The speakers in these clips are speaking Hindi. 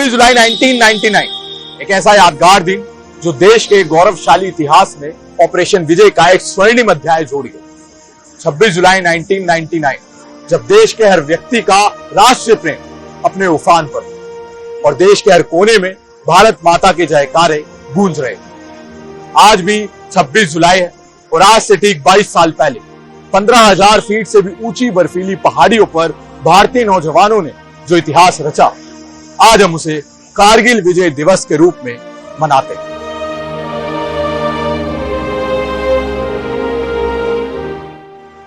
26 जुलाई 1999 एक ऐसा यादगार दिन जो देश के गौरवशाली इतिहास में ऑपरेशन विजय का एक स्वर्णिम अध्याय जोड़ गया। 26 जुलाई 1999 जब देश के हर व्यक्ति का राष्ट्रीय प्रेम अपने उफान पर और देश के हर कोने में भारत माता के जयकारे गूंज रहे। आज भी 26 जुलाई है और आज से ठीक 22 साल पहले 15,000 फीट से भी ऊंची बर्फीली पहाड़ियों पर भारतीय नौजवानों ने जो इतिहास रचा, आज हम उसे कारगिल विजय दिवस के रूप में मनाते हैं।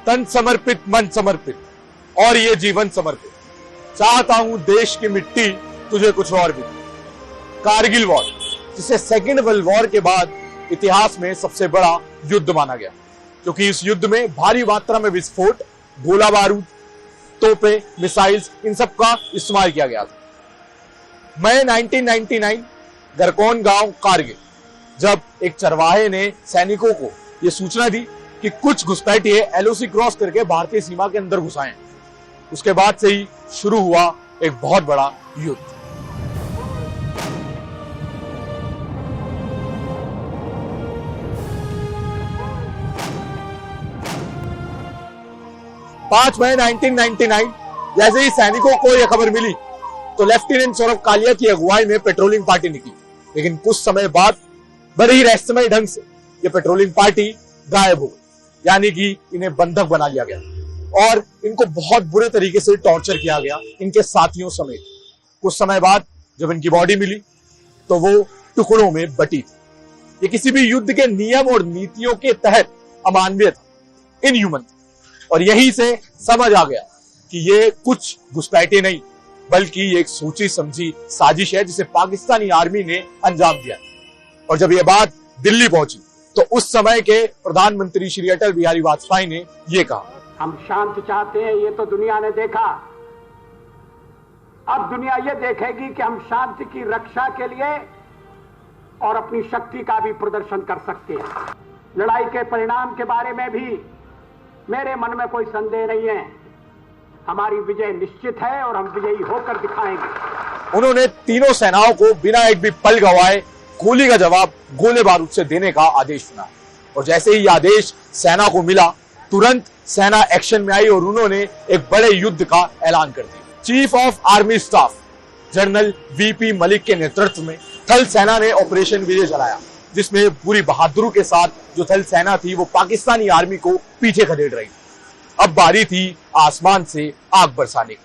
तन समर्पित, मन समर्पित और ये जीवन समर्पित, चाहता हूं देश की मिट्टी तुझे कुछ और भी। कारगिल वॉर, जिसे सेकेंड वर्ल्ड वॉर के बाद इतिहास में सबसे बड़ा युद्ध माना गया, क्योंकि इस युद्ध में भारी मात्रा में विस्फोट, गोला बारूद, तोपे, मिसाइल्स, इन सब का इस्तेमाल किया गया था। मई 1999 गरकोन गांव कारगिल, जब एक चरवाहे ने सैनिकों को यह सूचना दी कि कुछ घुसपैठिए एलओसी क्रॉस करके भारतीय सीमा के अंदर घुस आए, उसके बाद से ही शुरू हुआ एक बहुत बड़ा युद्ध। पांच मई 1999 जैसे ही सैनिकों को यह खबर मिली तो लेफ्टिनेंट सौरभ कालिया की अगुवाई में पेट्रोलिंग पार्टी निकली, लेकिन कुछ समय बाद बड़े ही रहस्यमय ढंग से यह पेट्रोलिंग पार्टी गायब हो गई, यानी कि इन्हें बंधक बना लिया गया और इनको बहुत बुरे तरीके से टॉर्चर किया गया, इनके साथियों समेत। कुछ समय बाद जब इनकी बॉडी मिली तो वो टुकड़ों में बटी थी। ये किसी भी युद्ध के नियम और नीतियों के तहत अमानवीय था, इनह्यूमन था, और यही से समझ आ गया कि ये कुछ घुसपैठिए नहीं बल्कि ये एक सोची समझी साजिश है जिसे पाकिस्तानी आर्मी ने अंजाम दिया। और जब ये बात दिल्ली पहुंची तो उस समय के प्रधानमंत्री श्री अटल बिहारी वाजपेयी ने ये कहा, हम शांति चाहते हैं, ये तो दुनिया ने देखा, अब दुनिया ये देखेगी कि हम शांति की रक्षा के लिए और अपनी शक्ति का भी प्रदर्शन कर सकते हैं। लड़ाई के परिणाम के बारे में भी मेरे मन में कोई संदेह नहीं है, हमारी विजय निश्चित है और हम विजयी होकर दिखाएंगे। उन्होंने तीनों सेनाओं को बिना एक भी पल गवाए गोली का जवाब गोले बारूद से देने का आदेश सुना, और जैसे ही आदेश सेना को मिला तुरंत सेना एक्शन में आई और उन्होंने एक बड़े युद्ध का ऐलान कर दिया। Chief of army staff general VP Malik के नेतृत्व में थल सेना ने ऑपरेशन विजय चलाया, जिसमें पूरी बहादुरी के साथ जो थल सेना थी वो पाकिस्तानी आर्मी को पीछे खदेड़ रही थी। अब बारी थी आसमान से आग बरसाने की,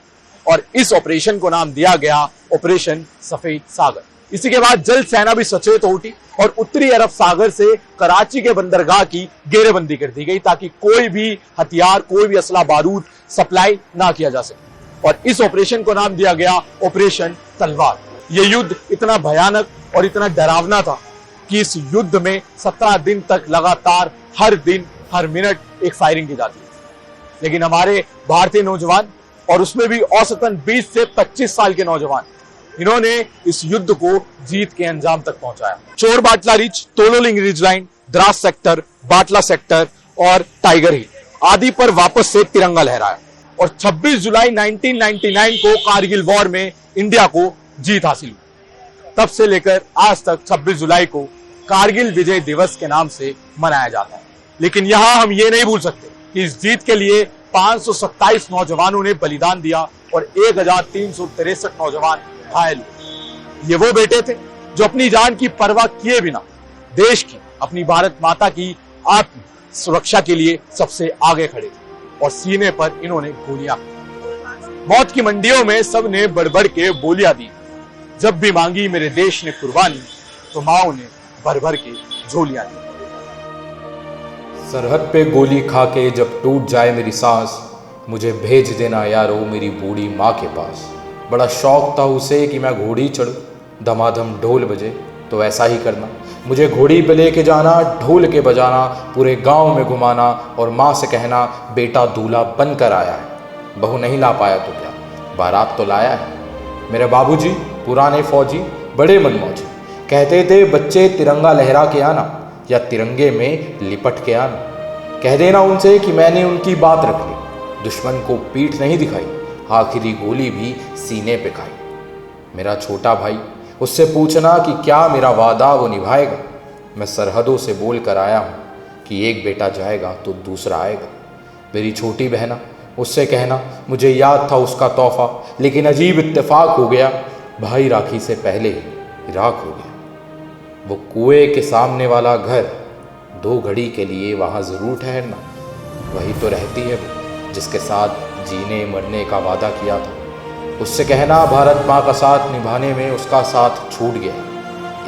और इस ऑपरेशन को नाम दिया गया ऑपरेशन सफेद सागर। इसी के बाद जल सेना भी सचेत हो उठी और उत्तरी अरब सागर से कराची के बंदरगाह की घेरेबंदी कर दी गई ताकि कोई भी हथियार, कोई भी असला बारूद सप्लाई ना किया जा सके, और इस ऑपरेशन को नाम दिया गया ऑपरेशन तलवार। यह युद्ध इतना भयानक और इतना डरावना था कि इस युद्ध में 17 दिन तक लगातार हर दिन हर मिनट एक फायरिंग की जाती थी, लेकिन हमारे भारतीय नौजवान, और उसमें भी औसतन 20 से 25 साल के नौजवान, इन्होंने इस युद्ध को जीत के अंजाम तक पहुंचाया। Chorbatla ridge, Tololing ridge line, Dras sector, Batla sector और टाइगर हिल आदि पर वापस से तिरंगा लहराया, और 26 जुलाई 1999 को कारगिल वॉर में इंडिया को जीत हासिल हुई। तब से लेकर आज तक 26 जुलाई को कारगिल विजय दिवस के नाम से मनाया जाता है। लेकिन यहां हम ये नहीं भूल सकते कि इस जीत के लिए 527 नौजवानों ने बलिदान दिया और 1363 नौजवान घायल हुए। ये वो बेटे थे जो अपनी जान की परवाह किए बिना देश की, अपनी भारत माता की आत्म सुरक्षा के लिए सबसे आगे खड़े थे, और सीने पर इन्होंने गोलियां, मौत की मंडियों में सबने बढ़ बढ़ के बोलियां दी। जब भी मांगी मेरे देश ने कुर्बानी तो माओ ने भर भर के झोलियां दी। सरहद पे गोली खा के जब टूट जाए मेरी सांस, मुझे भेज देना यारो मेरी बूढ़ी माँ के पास। बड़ा शौक था उसे कि मैं घोड़ी चढ़ूं, धमाधम ढोल बजे तो ऐसा ही करना। मुझे घोड़ी पे लेके जाना, ढोल के बजाना, पूरे गांव में घुमाना और माँ से कहना बेटा दूल्हा बनकर आया है। बहू नहीं ला पाया तो क्या, बारात तो लाया है। मेरे बाबूजी पुराने फौजी बड़े मनमौजी, कहते थे बच्चे तिरंगा लहरा के आना या तिरंगे में लिपट के आना। कह देना उनसे कि मैंने उनकी बात रख ली, दुश्मन को पीठ नहीं दिखाई, आखिरी गोली भी सीने पे खाई। मेरा छोटा भाई, उससे पूछना कि क्या मेरा वादा वो निभाएगा। मैं सरहदों से बोल कर आया हूँ कि एक बेटा जाएगा तो दूसरा आएगा। मेरी छोटी बहना, उससे कहना मुझे याद था उसका तोहफा, लेकिन अजीब इत्तेफाक हो गया, भाई राखी से पहले ही राख हो गया। वो कुएं के सामने वाला घर, 2 घड़ी के लिए वहाँ ज़रूर ठहरना, वही तो रहती है वो जिसके साथ जीने मरने का वादा किया था। उससे कहना भारत माँ का साथ निभाने में उसका साथ छूट गया,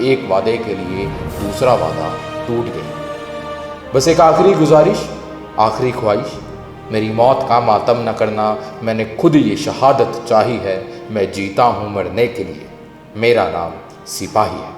एक वादे के लिए दूसरा वादा टूट गया। बस एक आखिरी गुजारिश, आखिरी ख्वाहिश, मेरी मौत का मातम न करना। मैंने खुद ये शहादत चाही है, मैं जीता हूँ मरने के लिए, मेरा नाम सिपाही है।